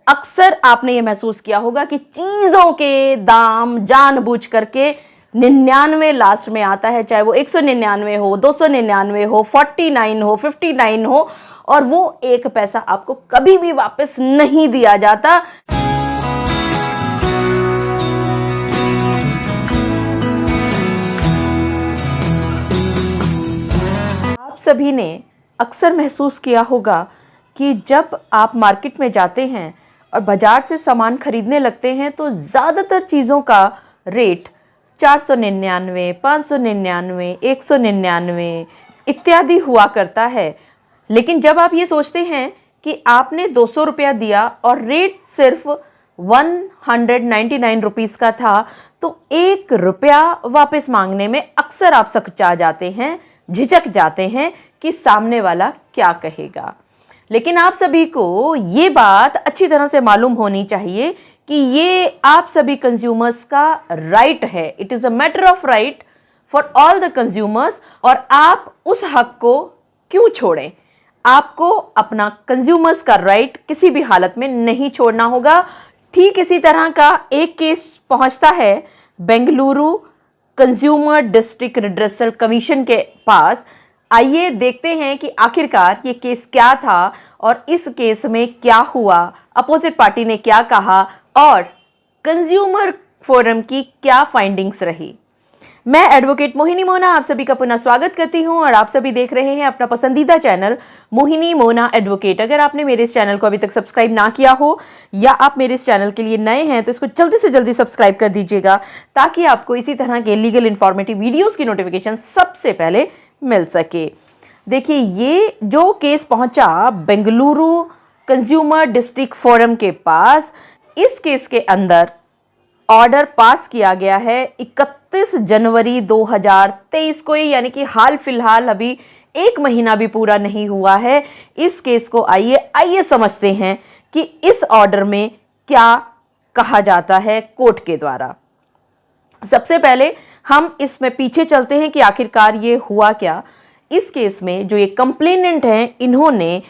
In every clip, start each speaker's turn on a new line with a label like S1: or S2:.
S1: अक्सर आपने ये महसूस किया होगा कि चीजों के दाम जानबूझ करके 99 लास्ट में आता है, चाहे वो 199 हो, 299 हो, 49 हो, 59 हो, और वो एक पैसा आपको कभी भी वापस नहीं दिया जाता। आप सभी ने अक्सर महसूस किया होगा कि जब आप मार्केट में जाते हैं और बाजार से सामान खरीदने लगते हैं तो ज़्यादातर चीज़ों का रेट 499, 599, 199 इत्यादि हुआ करता है। लेकिन जब आप ये सोचते हैं कि आपने 200 रुपया दिया और रेट सिर्फ 199 रुपीज़ का था, तो 1 रुपया वापस मांगने में अक्सर आप सकचा जाते हैं, झिझक जाते हैं कि सामने वाला क्या कहेगा। लेकिन आप सभी को ये बात अच्छी तरह से मालूम होनी चाहिए कि ये आप सभी कंज्यूमर्स का राइट है। It is a matter of right for all the consumers. और आप उस हक को क्यों छोड़ें? आपको अपना कंज्यूमर्स का राइट किसी भी हालत में नहीं छोड़ना होगा। ठीक इसी तरह का एक केस पहुंचता है Bengaluru consumer district redressal commission के पास। आइए देखते हैं कि आखिरकार ये केस क्या था और इस केस में क्या हुआ, अपोजिट पार्टी ने क्या कहा और कंज्यूमर फोरम की क्या फाइंडिंग्स रही। मैं एडवोकेट मोहिनी मोना आप सभी का पुनः स्वागत करती हूं और आप सभी देख रहे हैं अपना पसंदीदा चैनल मोहिनी मोना एडवोकेट। अगर आपने मेरे इस चैनल को अभी तक सब्सक्राइब ना किया हो या आप मेरे इस चैनल के लिए नए हैं तो इसको जल्दी से जल्दी सब्सक्राइब कर दीजिएगा ताकि आपको इसी तरह के लीगल इन्फॉर्मेटिव वीडियोज़ की नोटिफिकेशन सबसे पहले मिल सके। देखिए, ये जो केस पहुंचा बेंगलुरु कंज्यूमर डिस्ट्रिक्ट फोरम के पास, इस केस के अंदर ऑर्डर पास किया गया है 31 जनवरी 2023 को, यानी कि हाल फिलहाल अभी 1 महीना भी पूरा नहीं हुआ है इस केस को। आइए समझते हैं कि इस ऑर्डर में क्या कहा जाता है कोर्ट के द्वारा। सबसे पहले हम इसमें पीछे चलते हैं कि आखिरकार ये हुआ क्या। इस केस में जो ये कंप्लेनेंट हैं, इन्होंने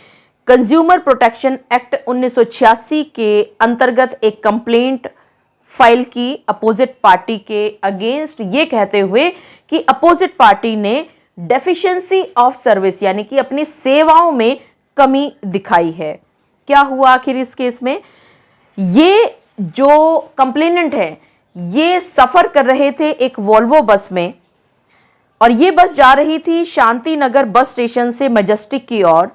S1: कंज्यूमर प्रोटेक्शन एक्ट 1986 के अंतर्गत एक कंप्लेंट फाइल की अपोजिट पार्टी के अगेंस्ट, ये कहते हुए कि अपोजिट पार्टी ने डेफिशिएंसी ऑफ सर्विस यानी कि अपनी सेवाओं में कमी दिखाई है। क्या हुआ आखिर इस केस में? ये जो कंप्लेनेंट है ये सफ़र कर रहे थे एक वोल्वो बस में और ये बस जा रही थी शांति नगर बस स्टेशन से मजेस्टिक की ओर।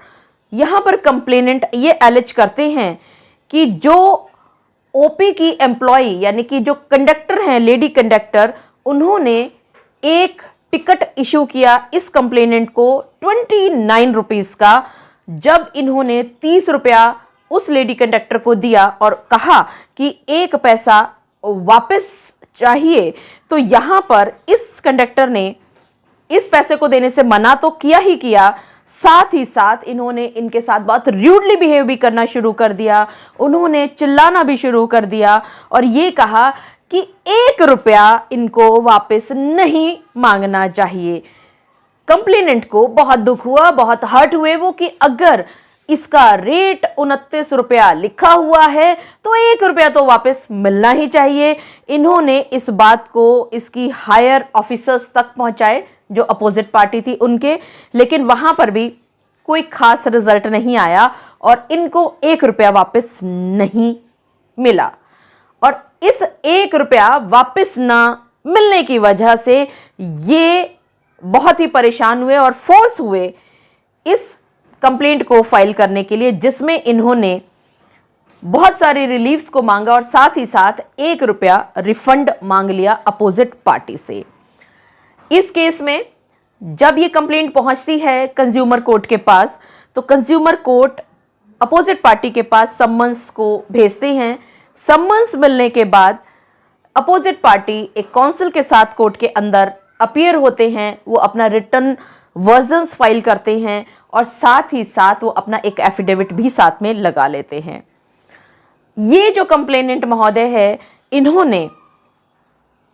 S1: यहाँ पर कंप्लेनेंट ये एलिज करते हैं कि जो ओपी की एम्प्लॉय यानी कि जो कंडक्टर हैं, लेडी कंडक्टर, उन्होंने एक टिकट इशू किया इस कंप्लेनेंट को 29 रुपीज़ का। जब इन्होंने 30 रुपया उस लेडी कंडक्टर को दिया और कहा कि 1 पैसा वापस चाहिए, तो यहाँ पर इस कंडक्टर ने इस पैसे को देने से मना तो किया ही किया, साथ ही साथ इन्होंने इनके साथ बहुत र्यूडली बिहेव भी करना शुरू कर दिया। उन्होंने चिल्लाना भी शुरू कर दिया और ये कहा कि 1 रुपया इनको वापस नहीं मांगना चाहिए। कंप्लेनेंट को बहुत दुख हुआ, बहुत हर्ट हुए वो कि अगर इसका रेट 29 रुपया लिखा हुआ है तो 1 रुपया तो वापस मिलना ही चाहिए। इन्होंने इस बात को इसकी हायर ऑफिसर्स तक पहुंचाए जो अपोजिट पार्टी थी उनके, लेकिन वहां पर भी कोई खास रिजल्ट नहीं आया और इनको 1 रुपया वापस नहीं मिला। और इस 1 रुपया वापस ना मिलने की वजह से ये बहुत ही परेशान हुए और फोर्स हुए इस कंप्लेंट को फाइल करने के लिए, जिसमें इन्होंने बहुत सारे रिलीफ्स को मांगा और साथ ही साथ 1 रुपया रिफंड मांग लिया अपोजिट पार्टी से। इस केस में जब ये कंप्लेंट पहुंचती है कंज्यूमर कोर्ट के पास, तो कंज्यूमर कोर्ट अपोजिट पार्टी के पास सम्मन्स को भेजते हैं। सम्मन्स मिलने के बाद अपोजिट पार्टी एक काउंसिल के साथ कोर्ट के अंदर अपीयर होते हैं, वो अपना रिटर्न वर्जन्स फाइल करते हैं और साथ ही साथ वो अपना एक एफिडेविट भी साथ में लगा लेते हैं। ये जो कंप्लेनेंट महोदय है, इन्होंने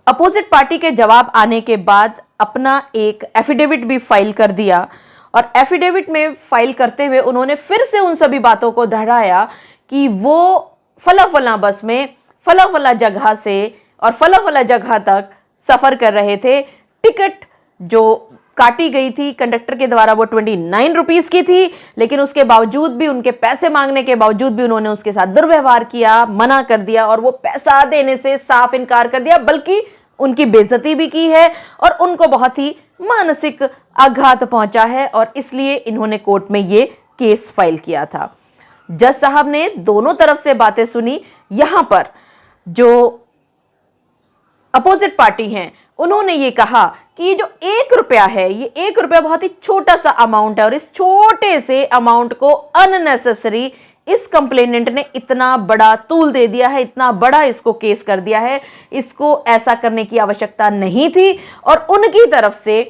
S1: अपोजिट पार्टी के जवाब आने के बाद अपना एक एफिडेविट भी फाइल कर दिया और एफिडेविट में फाइल करते हुए उन्होंने फिर से उन सभी बातों को दोहराया कि वो फला फला बस में फला फला जगह से और फला फला जगह तक सफर कर रहे थे। टिकट जो काटी गई थी कंडक्टर के द्वारा वो 29 रुपीस की थी, लेकिन उसके बावजूद भी, उनके पैसे मांगने के बावजूद भी उन्होंने उसके साथ दुर्व्यवहार किया, मना कर दिया और वो पैसा देने से साफ इनकार कर दिया, बल्कि उनकी बेइज्जती भी की है और उनको बहुत ही मानसिक आघात पहुंचा है और इसलिए इन्होंने कोर्ट में ये केस फाइल किया था। जज साहब ने दोनों तरफ से बातें सुनी। यहां पर जो अपोजिट पार्टी हैं उन्होंने ये कहा कि ये जो 1 रुपया है, ये 1 रुपया बहुत ही छोटा सा अमाउंट है और इस छोटे से अमाउंट को अननेसेसरी इस कंप्लेनेंट ने इतना बड़ा तूल दे दिया है, इतना बड़ा इसको केस कर दिया है, इसको ऐसा करने की आवश्यकता नहीं थी और उनकी तरफ से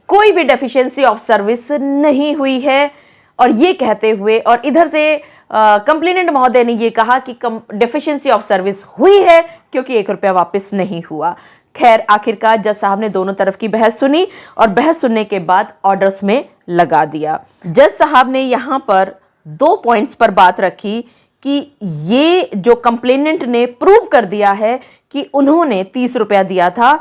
S1: कोई भी डेफिशिएंसी ऑफ सर्विस नहीं हुई है। और ये कहते हुए और इधर से कंप्लेनेंट महोदय ने ये कहा कि डेफिशिएंसी ऑफ सर्विस हुई है क्योंकि 1 रुपया वापस नहीं हुआ। खैर, आखिरकार जज साहब ने दोनों तरफ की बहस सुनी और बहस सुनने के बाद ऑर्डर्स में लगा दिया। जज साहब ने यहां पर 2 पॉइंट्स पर बात रखी कि ये जो कंप्लेनेंट ने प्रूव कर दिया है कि उन्होंने 30 रुपया दिया था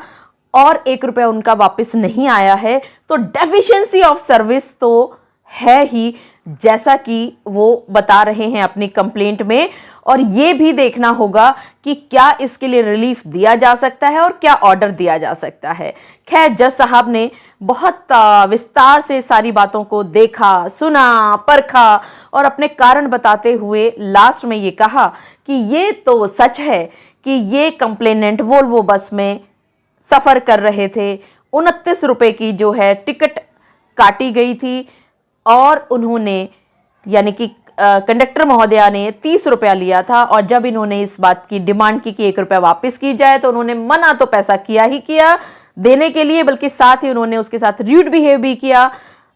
S1: और 1 रुपया उनका वापस नहीं आया है, तो डेफिशिएंसी ऑफ सर्विस तो है ही, जैसा कि वो बता रहे हैं अपनी कंप्लेंट में। और ये भी देखना होगा कि क्या इसके लिए रिलीफ दिया जा सकता है और क्या ऑर्डर दिया जा सकता है। खैर, जज साहब ने बहुत विस्तार से सारी बातों को देखा, सुना, परखा और अपने कारण बताते हुए लास्ट में ये कहा कि ये तो सच है कि ये कंप्लेनेंट वोल्वो बस में सफर कर रहे थे, 29 रुपए की जो है टिकट काटी गई थी और उन्होंने, यानी कि कंडक्टर महोदया ने 30 रुपया लिया था और जब इन्होंने इस बात की डिमांड की कि 1 रुपया वापस की जाए तो उन्होंने मना तो पैसा किया ही किया देने के लिए, बल्कि साथ ही उन्होंने उसके साथ र्यूड बिहेव भी किया,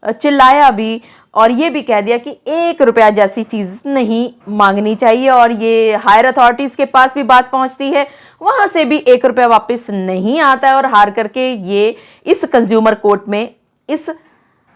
S1: चिल्लाया भी और ये भी कह दिया कि 1 रुपया जैसी चीज़ नहीं मांगनी चाहिए। और ये हायर अथॉरिटीज़ के पास भी बात पहुंचती है, वहाँ से भी 1 रुपया वापस नहीं आता है और हार करके ये इस कंज्यूमर कोर्ट में इस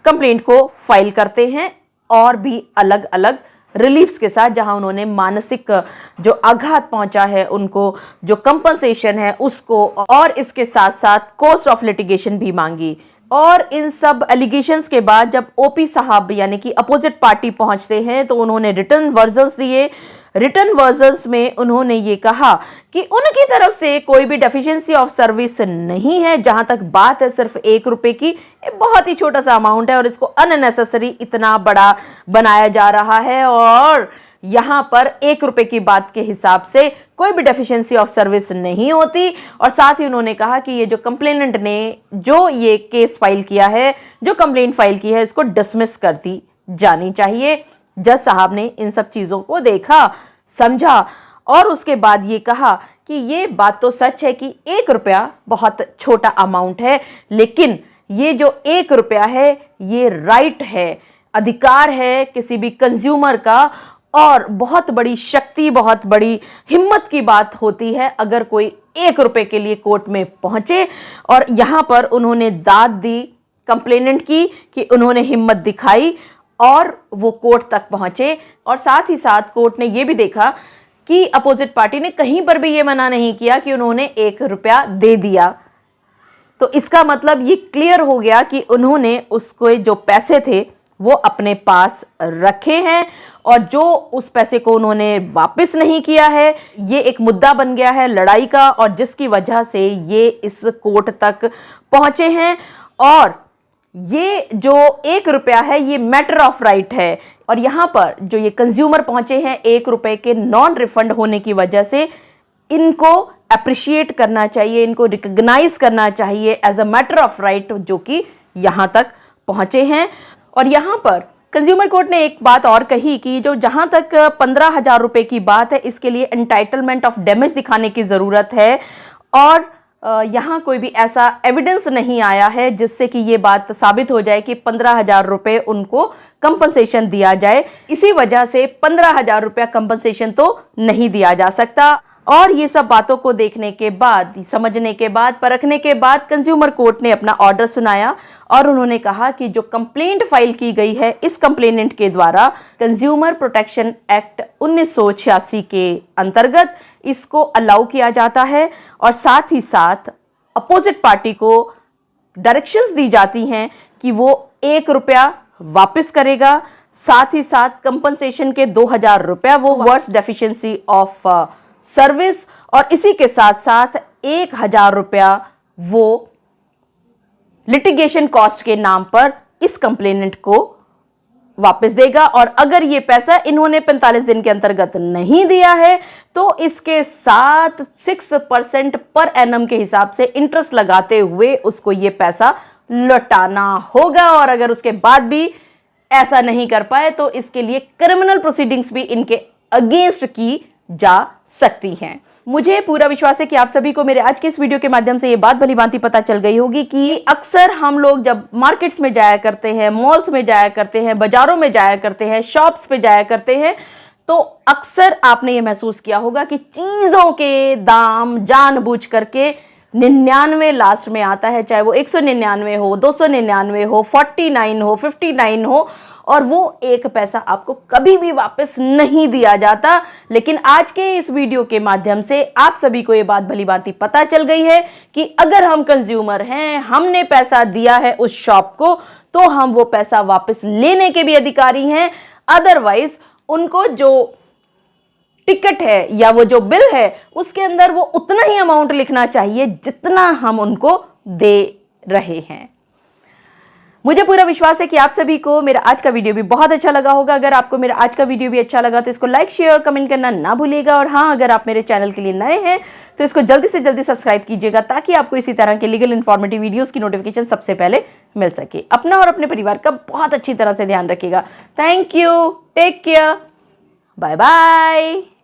S1: कंप्लेंट को फाइल करते हैं और भी अलग अलग रिलीफ्स के साथ, जहां उन्होंने मानसिक जो आघात पहुंचा है उनको जो कंपनसेशन है उसको और इसके साथ साथ कॉस्ट ऑफ लिटिगेशन भी मांगी। और इन सब एलिगेशंस के बाद जब ओपी साहब यानी कि अपोजिट पार्टी पहुंचते हैं तो उन्होंने रिटर्न वर्जन्स दिए। रिटर्न वर्जन्स में उन्होंने ये कहा कि उनकी तरफ से कोई भी डेफिशिएंसी ऑफ सर्विस नहीं है। जहां तक बात है सिर्फ 1 रुपए की, बहुत ही छोटा सा अमाउंट है और इसको अननेसेसरी इतना बड़ा बनाया जा रहा है और यहां पर 1 रुपए की बात के हिसाब से कोई भी डेफिशिएंसी ऑफ सर्विस नहीं होती। और साथ ही उन्होंने कहा कि ये जो कंप्लेनेंट ने जो ये केस फाइल किया है, जो कंप्लेंट फाइल की है, इसको डिसमिस कर दी जानी चाहिए। जज साहब ने इन सब चीजों को देखा, समझा और उसके बाद ये कहा कि ये बात तो सच है कि 1 रुपया बहुत छोटा अमाउंट है, लेकिन ये जो 1 रुपया है ये राइट है, अधिकार है किसी भी कंज्यूमर का और बहुत बड़ी शक्ति, बहुत बड़ी हिम्मत की बात होती है अगर कोई 1 रुपए के लिए कोर्ट में पहुंचे। और यहां पर उन्होंने दाद दी कंप्लेनेंट की कि उन्होंने हिम्मत दिखाई और वो कोर्ट तक पहुंचे। और साथ ही साथ कोर्ट ने ये भी देखा कि अपोजिट पार्टी ने कहीं पर भी ये मना नहीं किया कि उन्होंने 1 रुपया दे दिया। तो इसका मतलब ये क्लियर हो गया कि उन्होंने उसको जो पैसे थे वो अपने पास रखे हैं और जो उस पैसे को उन्होंने वापस नहीं किया है, ये एक मुद्दा बन गया है लड़ाई का और जिसकी वजह से ये इस कोर्ट तक पहुंचे हैं। और ये जो 1 रुपया है ये मैटर ऑफ राइट है और यहाँ पर जो ये कंज्यूमर पहुंचे हैं 1 रुपए के नॉन रिफंड होने की वजह से, इनको अप्रिशिएट करना चाहिए, इनको रिकॉग्नाइज करना चाहिए as a matter of right, जो कि यहाँ तक पहुंचे हैं। और यहाँ पर कंज्यूमर कोर्ट ने एक बात और कही कि जो जहां तक 15,000 रुपए की बात है, इसके लिए एंटाइटलमेंट ऑफ डैमेज दिखाने की ज़रूरत है और यहाँ कोई भी ऐसा एविडेंस नहीं आया है जिससे कि ये बात साबित हो जाए कि 15,000 रुपए उनको कंपनसेशन दिया जाए। इसी वजह से 15,000 रुपया कंपनसेशन तो नहीं दिया जा सकता। और ये सब बातों को देखने के बाद, समझने के बाद, परखने के बाद कंज्यूमर कोर्ट ने अपना ऑर्डर सुनाया और उन्होंने कहा कि जो कंप्लेंट फाइल की गई है इस कंप्लेनेंट के द्वारा कंज्यूमर प्रोटेक्शन एक्ट 1986 के अंतर्गत इसको अलाउ किया जाता है और साथ ही साथ अपोजिट पार्टी को डायरेक्शंस दी जाती हैं कि वो 1 रुपया वापस करेगा, साथ ही साथ कंपनसेशन के 2000 रुपया वो वर्ड्स डेफिशिएंसी ऑफ सर्विस, और इसी के साथ साथ 1000 रुपया वो लिटिगेशन कॉस्ट के नाम पर इस कंप्लेनेंट को वापस देगा। और अगर ये पैसा इन्होंने 45 दिन के अंतर्गत नहीं दिया है तो इसके साथ 6% पर एनम के हिसाब से इंटरेस्ट लगाते हुए उसको ये पैसा लौटाना होगा। और अगर उसके बाद भी ऐसा नहीं कर पाए तो इसके लिए क्रिमिनल प्रोसीडिंग्स भी इनके अगेंस्ट की जा सकती हैं। मुझे पूरा विश्वास है कि आप सभी को मेरे आज के इस वीडियो के माध्यम से ये बात भली भांति पता चल गई होगी कि अक्सर हम लोग जब मार्केट्स में जाया करते हैं, मॉल्स में जाया करते हैं, बाजारों में जाया करते हैं, शॉप्स पे जाया करते हैं, तो अक्सर आपने ये महसूस किया होगा कि चीजों के दाम जानबूझ करके 99 लास्ट में आता है, चाहे वो 199 हो, 299 हो, 49 हो, 59 हो, और वो 1 पैसा आपको कभी भी वापस नहीं दिया जाता। लेकिन आज के इस वीडियो के माध्यम से आप सभी को ये बात भली भांति पता चल गई है कि अगर हम कंज्यूमर हैं, हमने पैसा दिया है उस शॉप को, तो हम वो पैसा वापस लेने के भी अधिकारी हैं। अदरवाइज उनको जो टिकट है या वो जो बिल है उसके अंदर वो उतना ही अमाउंट लिखना चाहिए जितना हम उनको दे रहे हैं। मुझे पूरा विश्वास है कि आप सभी को मेरा आज का वीडियो भी बहुत अच्छा लगा होगा। अगर आपको मेरा आज का वीडियो भी अच्छा लगा तो इसको लाइक, शेयर और कमेंट करना ना भूलिएगा। और हाँ, अगर आप मेरे चैनल के लिए नए हैं तो इसको जल्दी से जल्दी सब्सक्राइब कीजिएगा ताकि आपको इसी तरह के लीगल इन्फॉर्मेटिव वीडियोस की नोटिफिकेशन सबसे पहले मिल सके। अपना और अपने परिवार का बहुत अच्छी तरह से ध्यान रखिएगा। Thank you, take care, bye bye.